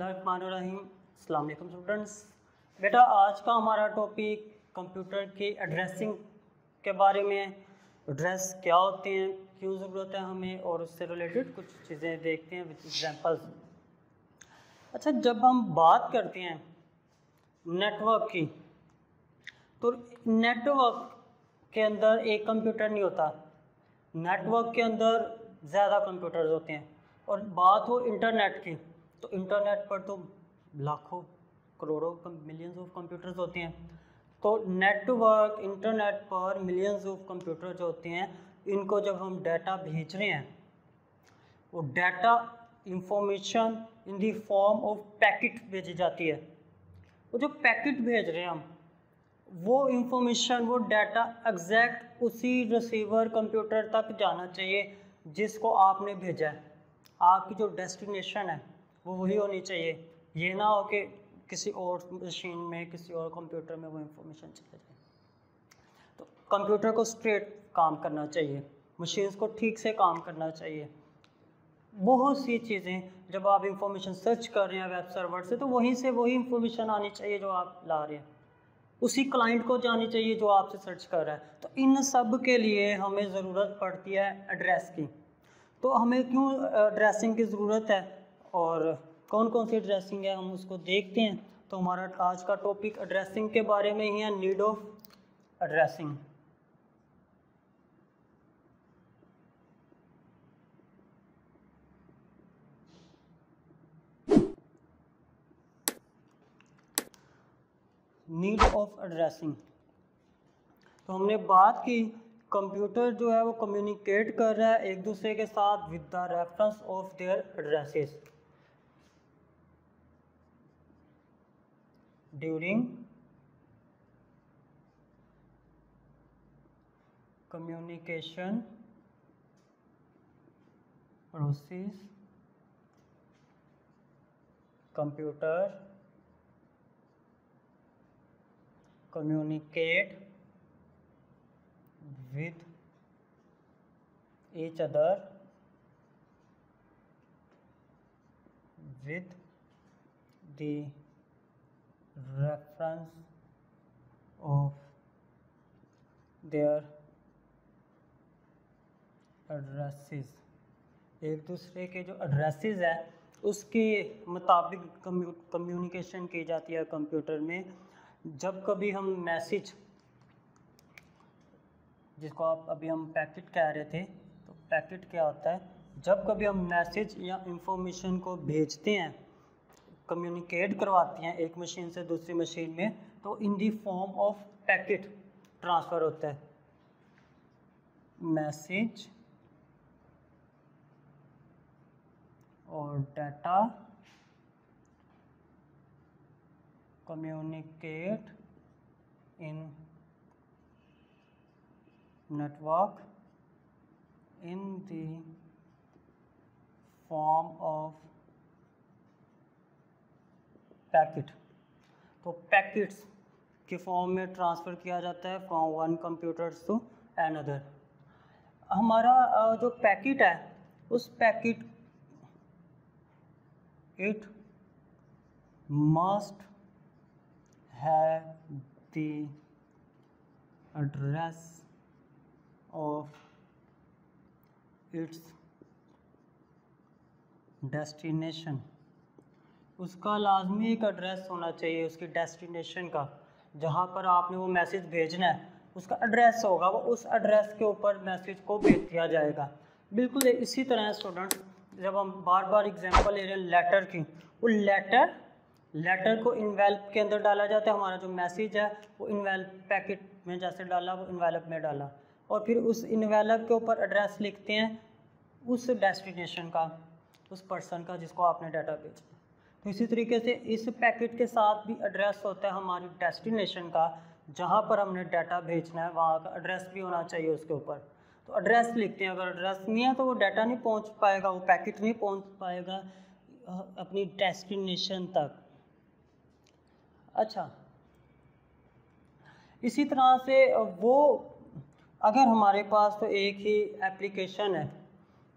बिस्मिल्लाहिर्रहमानिर्रहीम। अस्सलाम वालेकुम स्टूडेंट्स। बेटा आज का हमारा टॉपिक कंप्यूटर की एड्रेसिंग के बारे में। एड्रेस क्या होते हैं, क्यों ज़रूरत है हमें, और उससे रिलेटेड कुछ चीज़ें देखते हैं विद एग्जांपल्स। अच्छा, जब हम बात करते हैं नेटवर्क की, तो नेटवर्क के अंदर एक कंप्यूटर नहीं होता, नेटवर्क के अंदर ज़्यादा कंप्यूटर्स होते हैं। और बात हो इंटरनेट की, तो इंटरनेट पर तो लाखों करोड़ों मिलियंस ऑफ कंप्यूटर्स होते हैं। तो नेटवर्क इंटरनेट पर मिलियंस ऑफ कंप्यूटर जो होते हैं, इनको जब हम डाटा भेज रहे हैं, वो data information in the form of packet भेजी जाती है। वो जो पैकेट भेज रहे हैं हम, वो इंफॉर्मेशन, वो डाटा एग्जैक्ट उसी रिसीवर कंप्यूटर तक जाना चाहिए जिसको आपने भेजा है। आपकी जो डेस्टिनेशन है वो वही होनी चाहिए। ये ना हो कि किसी और मशीन में, किसी और कंप्यूटर में वो इंफॉर्मेशन चले जाए। तो कंप्यूटर को स्ट्रेट काम करना चाहिए, मशीन्स को ठीक से काम करना चाहिए। बहुत सी चीज़ें जब आप इंफॉर्मेशन सर्च कर रहे हैं वेब सर्वर से, तो वहीं से वही इंफॉर्मेशन आनी चाहिए जो आप ला रहे हैं, उसी क्लाइंट को जानी चाहिए जो आपसे सर्च कर रहा है। तो इन सब के लिए हमें ज़रूरत पड़ती है एड्रेस की। तो हमें क्यों एड्रेसिंग की ज़रूरत है और कौन कौन सी एड्रेसिंग है, हम उसको देखते हैं। तो हमारा आज का टॉपिक एड्रेसिंग के बारे में ही है, need of addressing. Need of addressing. तो हमने बात की कंप्यूटर जो है वो कम्युनिकेट कर रहा है एक दूसरे के साथ with the reference of their addresses during communication process. Computer communicate with each other with the reference of their addresses। एक दूसरे के जो एड्रेसेस है उसके मुताबिक कम्युनिकेशन की जाती है कंप्यूटर में। जब कभी हम मैसेज, जिसको आप अभी हम पैकेट कह रहे थे, तो पैकेट क्या होता है, जब कभी हम मैसेज या इंफॉर्मेशन को भेजते हैं, कम्युनिकेट करवाते हैं एक मशीन से दूसरी मशीन में, तो in the form of packet transfer होता है। मैसेज और data communicate in network in the form of packet. तो पैकेट्स के फॉर्म में ट्रांसफ़र किया जाता है from one computer to another. हमारा जो पैकेट है, उस packet it must have the address of its destination। उसका लाजमी एक एड्रेस होना चाहिए उसकी डेस्टिनेशन का, जहाँ पर आपने वो मैसेज भेजना है उसका एड्रेस होगा, वो उस एड्रेस के ऊपर मैसेज को भेज दिया जाएगा। बिल्कुल इसी तरह स्टूडेंट, जब हम बार बार एग्जांपल ले रहे हैं लेटर की, वो लेटर को इन्वेल्प के अंदर डाला जाता है। हमारा जो मैसेज है वो इन्वेल्प पैकेट में जैसे डाला, वो इन्वेल्प में डाला, और फिर उस इन्वेल्प के ऊपर एड्रेस लिखते हैं उस डेस्टिनेशन का, उस पर्सन का जिसको आपने डाटा भेजना। तो इसी तरीके से इस पैकेट के साथ भी एड्रेस होता है हमारी डेस्टिनेशन का, जहाँ पर हमने डाटा भेजना है वहाँ का एड्रेस भी होना चाहिए उसके ऊपर। तो एड्रेस लिखते हैं, अगर एड्रेस नहीं है तो वो डाटा नहीं पहुँच पाएगा, वो पैकेट नहीं पहुँच पाएगा अपनी डेस्टिनेशन तक। अच्छा, इसी तरह से वो, अगर हमारे पास तो एक ही एप्लीकेशन है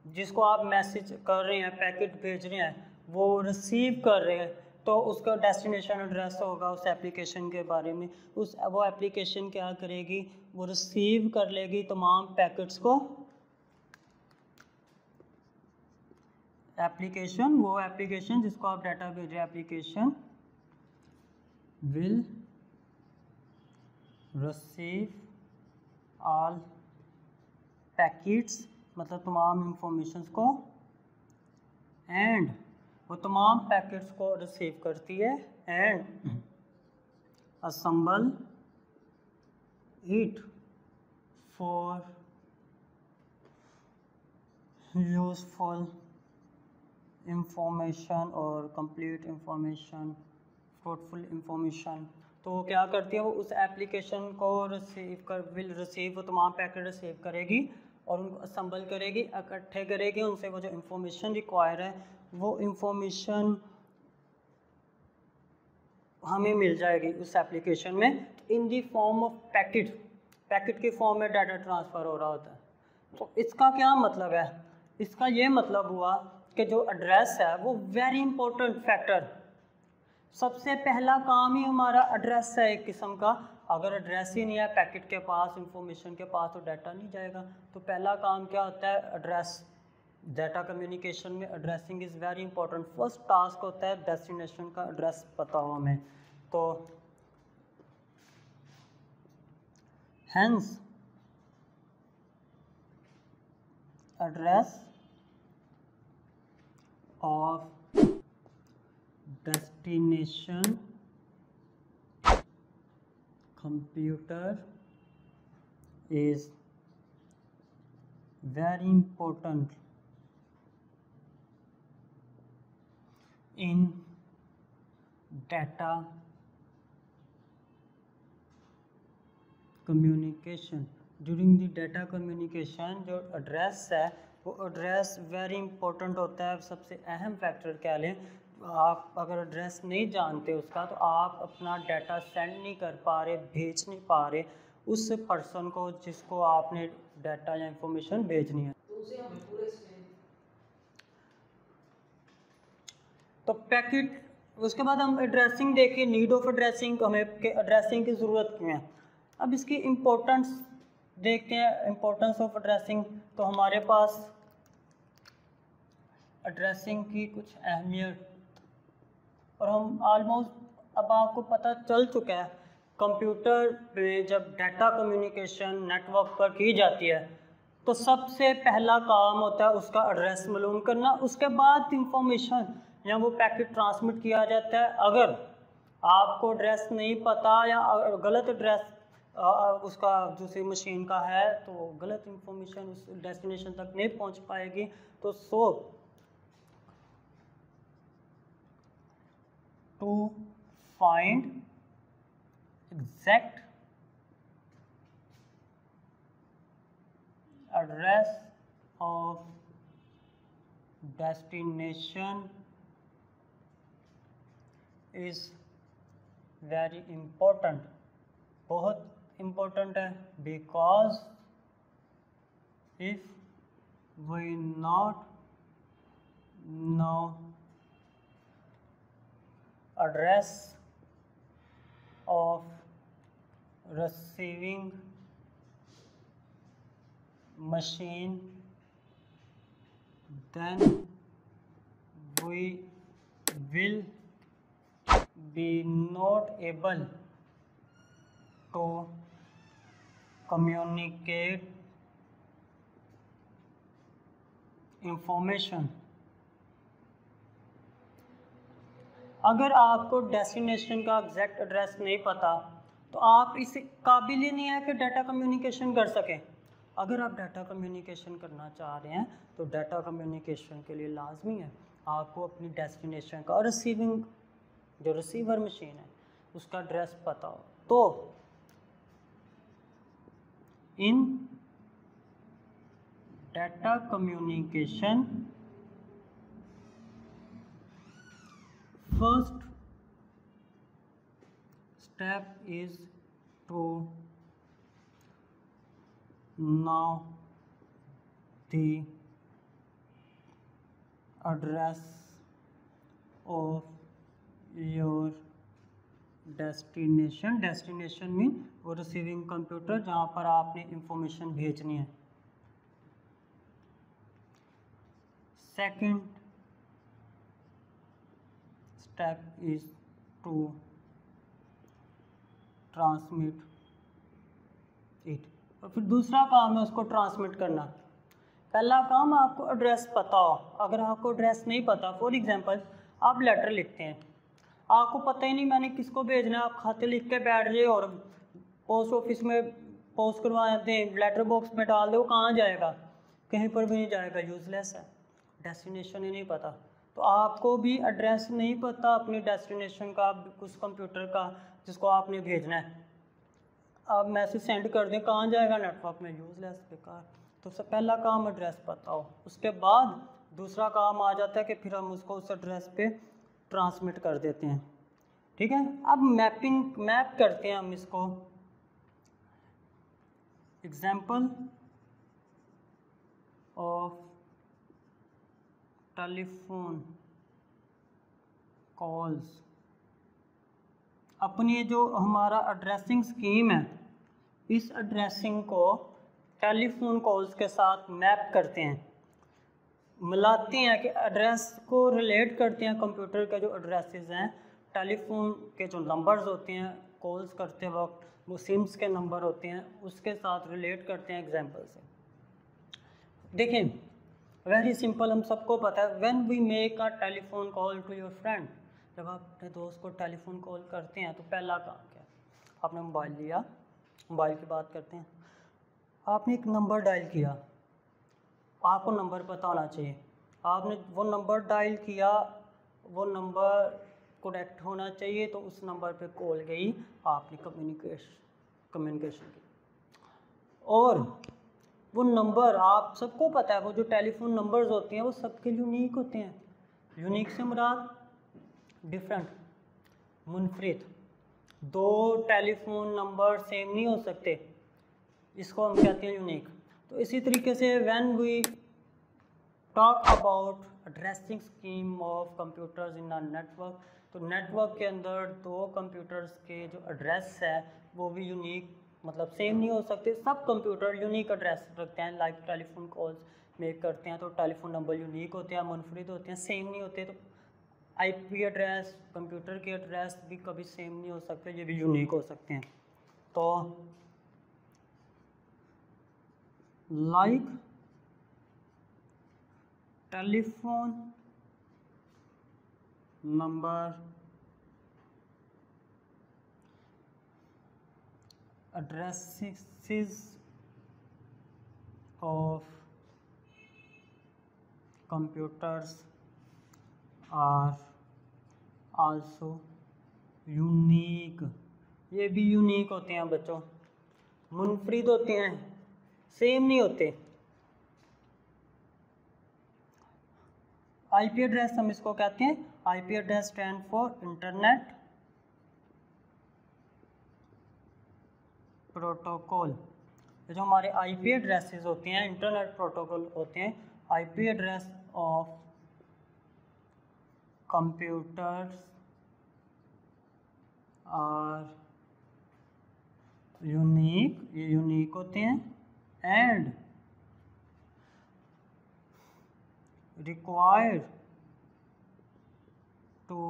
जिसको आप मैसेज कर रहे हैं, पैकेट भेज रहे हैं, वो रिसीव कर रहे हैं तो उसका डेस्टिनेशन एड्रेस होगा उस एप्लीकेशन के बारे में। वो एप्लीकेशन क्या करेगी, वो रिसीव कर लेगी तमाम पैकेट्स को। वो एप्लीकेशन जिसको आप डाटा भेज रहे हैं, application will receive all packets, मतलब तमाम इंफॉर्मेशंस को, एंड वो तमाम पैकेट्स को रिसीव करती है and assemble it for useful information और कंप्लीट इंफॉर्मेशन, फ्रूटफुल इंफॉर्मेशन। तो वो क्या करती है, वो उस एप्लीकेशन को विल रिसीव, वो तमाम पैकेट रिसीव करेगी और उनको असेंबल करेगी, इकट्ठे करेगी, उनसे वो जो इंफॉर्मेशन रिक्वायर है वो इंफॉर्मेशन हमें मिल जाएगी उस एप्लीकेशन में इन दी फॉर्म ऑफ पैकेट की फॉर्म में डाटा ट्रांसफ़र हो रहा होता है। तो इसका क्या मतलब है, इसका ये मतलब हुआ कि जो एड्रेस है वो वेरी इंपॉर्टेंट फैक्टर, सबसे पहला काम ही हमारा एड्रेस है एक किस्म का। अगर एड्रेस ही नहीं है पैकेट के पास, इंफॉर्मेशन के पास, तो डाटा नहीं जाएगा। तो पहला काम क्या होता है, एड्रेस। डाटा कम्युनिकेशन में addressing is very important. First task होता है डेस्टिनेशन का एड्रेस पता हो हमें। तो hence address of destination computer is very important in data communication। during the data communication जो एड्रेस है वो एड्रेस वेरी इंपॉर्टेंट होता है। सबसे अहम फैक्टर क्या लें, आप अगर एड्रेस नहीं जानते उसका तो आप अपना डाटा सेंड नहीं कर पा रहे, भेज नहीं पा रहे उस पर्सन को जिसको आपने डाटा या इंफॉर्मेशन भेजनी है। तो पैकेट, उसके बाद हम एड्रेसिंग देखिए, नीड ऑफ एड्रेसिंग, हमें एड्रेसिंग की ज़रूरत क्यों है। अब इसकी इम्पोर्टेंस देखते हैं, इम्पोर्टेंस ऑफ एड्रेसिंग। तो हमारे पास एड्रेसिंग की कुछ अहमियत, और हम ऑलमोस्ट अब आपको पता चल चुका है कंप्यूटर में जब डाटा कम्युनिकेशन नेटवर्क पर की जाती है तो सबसे पहला काम होता है उसका एड्रेस मालूम करना। उसके बाद इंफॉर्मेशन या वो पैकेट ट्रांसमिट किया जाता है। अगर आपको एड्रेस नहीं पता या गलत एड्रेस उसका दूसरी मशीन का है तो गलत इंफॉर्मेशन उस डेस्टिनेशन तक नहीं पहुंच पाएगी। तो to find exact address of destination is very important, बहुत important है, because if we not know address of receiving machine, then we will be not able to communicate information। अगर आपको डेस्टिनेशन का एग्जैक्ट एड्रेस नहीं पता तो आप इस काबिल ही नहीं है कि डाटा कम्युनिकेशन कर सकें। अगर आप डाटा कम्युनिकेशन करना चाह रहे हैं तो डाटा कम्युनिकेशन के लिए लाजमी है आपको अपनी डेस्टिनेशन का और रिसीविंग जो रिसीवर मशीन है उसका एड्रेस पता हो। तो in data communication first step is to know the address of your destination, destination mean वो रिसीविंग कंप्यूटर जहाँ पर आपने इंफॉर्मेशन भेजनी है। Second step is to transmit it, और फिर दूसरा काम है उसको ट्रांसमिट करना। पहला काम आपको एड्रेस पता हो, अगर आपको एड्रेस नहीं पता, फॉर एग्जांपल आप लेटर लिखते हैं, आपको पता ही नहीं मैंने किसको भेजना है, आप खाते लिख के बैठ जाए और पोस्ट ऑफिस में पोस्ट करवा दें, लेटर बॉक्स में डाल दो, कहाँ जाएगा, कहीं पर भी नहीं जाएगा, यूज़लेस है, डेस्टिनेशन ही नहीं पता। तो आपको भी एड्रेस नहीं पता अपनी डेस्टिनेशन का, उस कंप्यूटर का जिसको आपने भेजना है, आप मैसेज सेंड कर दें, कहाँ जाएगा, नेटवर्क में, यूज़लेस, बेकार। तो सबसे पहला काम एड्रेस पता हो, उसके बाद दूसरा काम आ जाता है कि फिर हम उसको उस एड्रेस पे ट्रांसमिट कर देते हैं। ठीक है, अब मैप करते हैं हम इसको। एग्जाम्पल ऑफ टेलीफोन कॉल्स, अपनी जो हमारा एड्रेसिंग स्कीम है, इस एड्रेसिंग को टेलीफोन कॉल्स के साथ मैप करते हैं, मिलाते हैं कि एड्रेस को रिलेट करते हैं, कंप्यूटर के जो एड्रेसेस हैं, टेलीफोन के जो नंबर्स होते हैं कॉल्स करते वक्त, वो सिम्स के नंबर होते हैं, उसके साथ रिलेट करते हैं एग्जांपल से। देखें, वेरी सिंपल, हम सबको पता है, when we make a telephone call to your friend, जब आप अपने दोस्त को टेलीफोन कॉल करते हैं तो पहला काम क्या है, आपने मोबाइल लिया, मोबाइल की बात करते हैं, आपने एक नंबर डायल किया, आपको नंबर पता होना चाहिए, आपने वो नंबर डायल किया, वो नंबर करेक्ट होना चाहिए, तो उस नंबर पे कॉल गई, आपने कम्युनिकेशन की। और वो नंबर आप सबको पता है, वो जो टेलीफोन नंबर्स होते हैं वो सबके यूनिक होते हैं। यूनिक से मुराद डिफरेंट, मुनफरिद, दो टेलीफोन नंबर सेम नहीं हो सकते, इसको हम कहते हैं यूनिक। तो इसी तरीके से when we talk about addressing scheme of computers in a network, तो नेटवर्क के अंदर दो कंप्यूटर्स के जो एड्रेस है वो भी यूनिक, मतलब सेम नहीं हो सकते, सब कंप्यूटर यूनिक एड्रेस रखते हैं, लाइक टेलीफोन कॉल्स मेक करते हैं तो टेलीफोन नंबर यूनिक होते हैं, मुनफरिद होते हैं, सेम नहीं होते। तो आईपी एड्रेस, कंप्यूटर के एड्रेस भी कभी सेम नहीं हो सकते, ये भी यूनिक हो सकते हैं। तो like telephone number addresses of computers are also unique, ये भी यूनिक होते हैं बच्चों, मुनफरिद होते हैं, सेम नहीं होते। आईपी एड्रेस हम इसको कहते हैं, IP address stand for internet protocol. जो हमारे आईपी एड्रेसेस होते हैं, इंटरनेट प्रोटोकॉल होते हैं, IP address of computers are unique, ये यूनिक होते हैं, and required to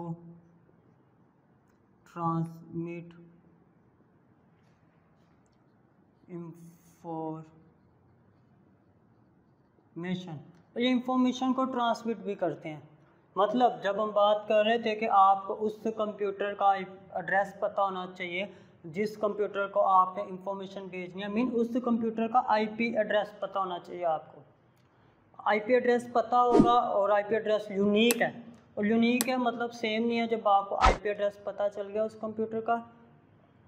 transmit information, ये इंफॉर्मेशन को ट्रांसमिट भी करते हैं। मतलब जब हम बात कर रहे थे कि आपको उस कंप्यूटर का एड्रेस पता होना चाहिए जिस कंप्यूटर को आपने इंफॉर्मेशन भेजनी है, मीन उस कंप्यूटर का आईपी एड्रेस पता होना चाहिए आपको। आईपी एड्रेस पता होगा और आईपी एड्रेस यूनिक है, और यूनिक है मतलब सेम नहीं है। जब आपको आईपी एड्रेस पता चल गया उस कंप्यूटर का,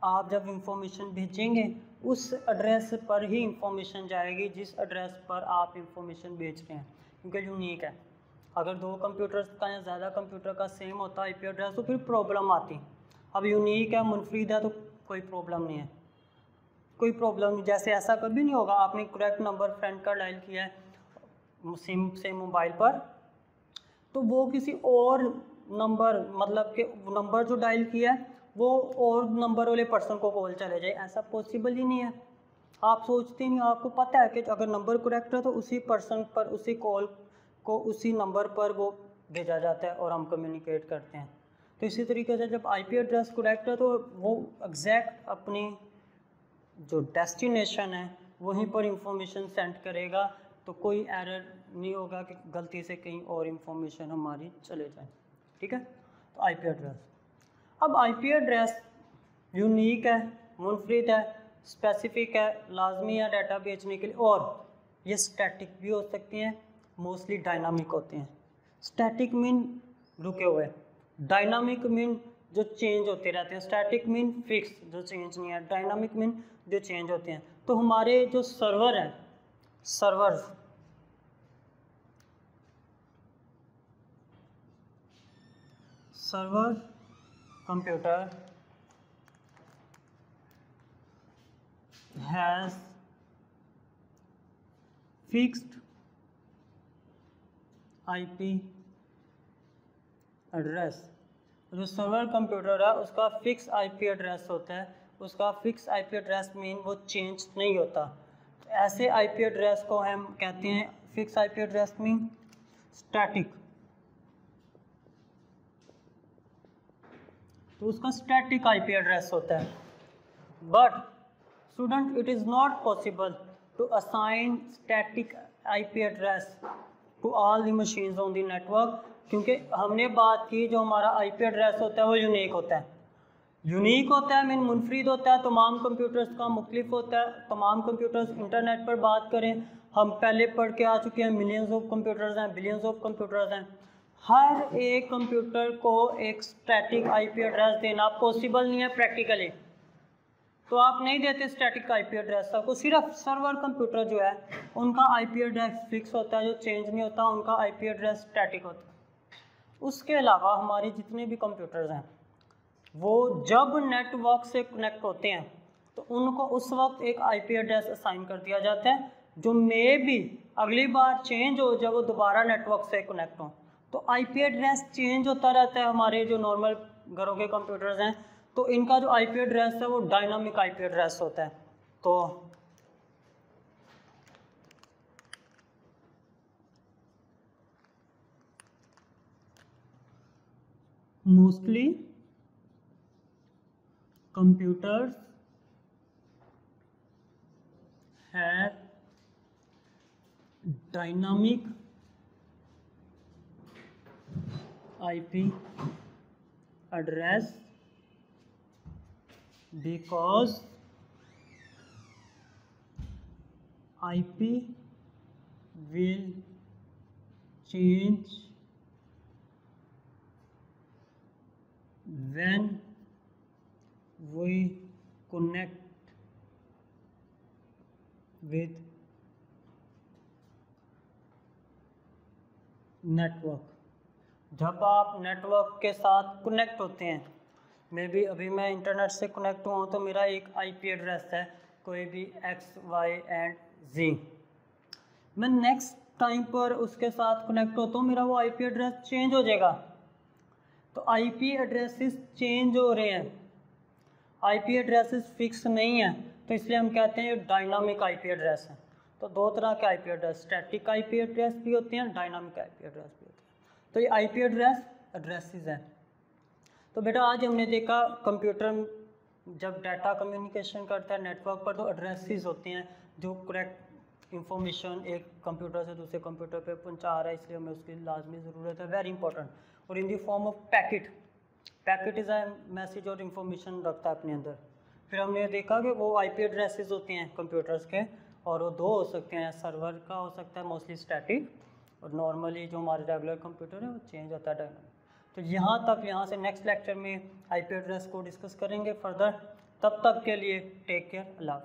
आप जब इंफॉर्मेशन भेजेंगे उस एड्रेस पर ही इंफॉर्मेशन जाएगी जिस एड्रेस पर आप इंफॉर्मेशन भेज रहे हैं, क्योंकि यूनिक है। अगर दो कंप्यूटर्स का या ज़्यादा कंप्यूटर का सेम होता आईपी एड्रेस तो फिर प्रॉब्लम आती। अब यूनिक है, मुनफरिद है, तो कोई प्रॉब्लम नहीं है, कोई प्रॉब्लम नहीं। जैसे ऐसा कभी नहीं होगा आपने करेक्ट नंबर फ्रेंड का डायल किया है सिम से मोबाइल पर, तो वो किसी और नंबर, मतलब कि नंबर जो डायल किया है वो और नंबर वाले पर्सन को कॉल चले जाए, ऐसा पॉसिबल ही नहीं है। आप सोचते नहीं, आपको पता है कि अगर नंबर करेक्ट है तो उसी पर्सन पर, उसी कॉल को उसी नंबर पर वो भेजा जाता है और हम कम्युनिकेट करते हैं। तो इसी तरीके से जब आईपी एड्रेस करेक्ट है तो वो एग्जैक्ट अपनी जो डेस्टिनेशन है वहीं पर इंफॉर्मेशन सेंड करेगा, तो कोई एरर नहीं होगा कि गलती से कहीं और इंफॉर्मेशन हमारी चले जाए। ठीक है, तो आईपी एड्रेस। अब आईपी एड्रेस यूनिक है, मुनफरिद है, स्पेसिफिक है, लाजमी है डाटा भेजने के लिए, और ये स्टैटिक भी हो सकती हैं, मोस्टली डायनामिक होते हैं। स्टैटिक मीन रुके हुए, डायनामिक मीन जो चेंज होते रहते हैं, स्टैटिक मीन फिक्स जो चेंज नहीं है, डायनामिक मीन जो चेंज होते हैं। तो हमारे जो सर्वर हैं, server computer has fixed IP address. जो सर्वर कंप्यूटर है उसका फिक्स आईपी एड्रेस होता है, उसका फिक्स आईपी एड्रेस मीन वो चेंज नहीं होता। ऐसे आईपी एड्रेस को हम कहते हैं fix IP address mean static. तो उसका स्टैटिक आईपी एड्रेस होता है। But student, it is not possible to assign static IP address to all the machines on the network, क्योंकि हमने बात की जो हमारा आईपी एड्रेस होता है वो यूनिक होता है। यूनिक होता है मीन मुनफरिद होता है, तमाम कंप्यूटर्स का मुख्तलिफ होता है। तमाम कंप्यूटर्स इंटरनेट पर बात करें, हम पहले पढ़ के आ चुके हैं, मिलियंस ऑफ कंप्यूटर्स हैं, बिलियंस ऑफ कंप्यूटर्स हैं। हर एक कंप्यूटर को एक स्टैटिक आईपी एड्रेस देना पॉसिबल नहीं है प्रैक्टिकली, तो आप नहीं देते स्टैटिक आईपी एड्रेस। आपको सिर्फ सर्वर कंप्यूटर जो है उनका आईपी एड्रेस फिक्स होता है, जो चेंज नहीं होता, उनका आईपी एड्रेस स्टैटिक होता है। उसके अलावा हमारे जितने भी कंप्यूटर्स हैं वो जब नेटवर्क से कनेक्ट होते हैं तो उनको उस वक्त एक आईपी एड्रेस असाइन कर दिया जाता है, जो मे भी अगली बार चेंज हो जब वो दोबारा नेटवर्क से कनेक्ट हो। तो आईपी एड्रेस चेंज होता रहता है। हमारे जो नॉर्मल घरों के कंप्यूटर्स हैं तो इनका जो आईपी एड्रेस है वो डायनामिक आईपी एड्रेस होता है। तो mostly computers have dynamic IP address because IP will change when we connect with network. जब आप नेटवर्क के साथ कनेक्ट होते हैं, मे भी अभी मैं इंटरनेट से कनेक्ट हुआ हूँ तो मेरा एक आईपी एड्रेस है कोई भी XYZ। मैं नेक्स्ट टाइम पर उसके साथ कनेक्ट होता हूँ, मेरा वो आईपी एड्रेस चेंज हो जाएगा। तो आईपी एड्रेसेस चेंज हो रहे हैं, आईपी एड्रेसेस फिक्स नहीं है, तो इसलिए हम कहते हैं ये डायनामिक आईपी एड्रेस है। तो दो तरह के IP address, static IP address भी होते हैं, डायनामिक आईपी एड्रेस भी होते हैं। तो ये आईपी एड्रेसेस हैं। तो बेटा आज हमने देखा कंप्यूटर जब डाटा कम्युनिकेशन करता है नेटवर्क पर तो एड्रेसेस होते हैं जो करेक्ट इंफॉर्मेशन एक कंप्यूटर से दूसरे कंप्यूटर पे पहुंचा रहा है, इसलिए हमें उसकी लाजमी ज़रूरत है, वेरी इंपॉर्टेंट। और in the form of packet is a message और इन्फॉर्मेशन रखता है अपने अंदर। फिर हमने देखा कि वो आईपी एड्रेसेस होते हैं कंप्यूटर्स के, और वो दो हो सकते हैं, सर्वर का हो सकता है मोस्टली स्टैटिक, और नॉर्मली जो हमारे रेगुलर कंप्यूटर है वो चेंज होता है डायनामिक। तो यहाँ से नेक्स्ट लेक्चर में आईपी एड्रेस को डिस्कस करेंगे फर्दर। तब तक के लिए टेक केयर, अल्लाह।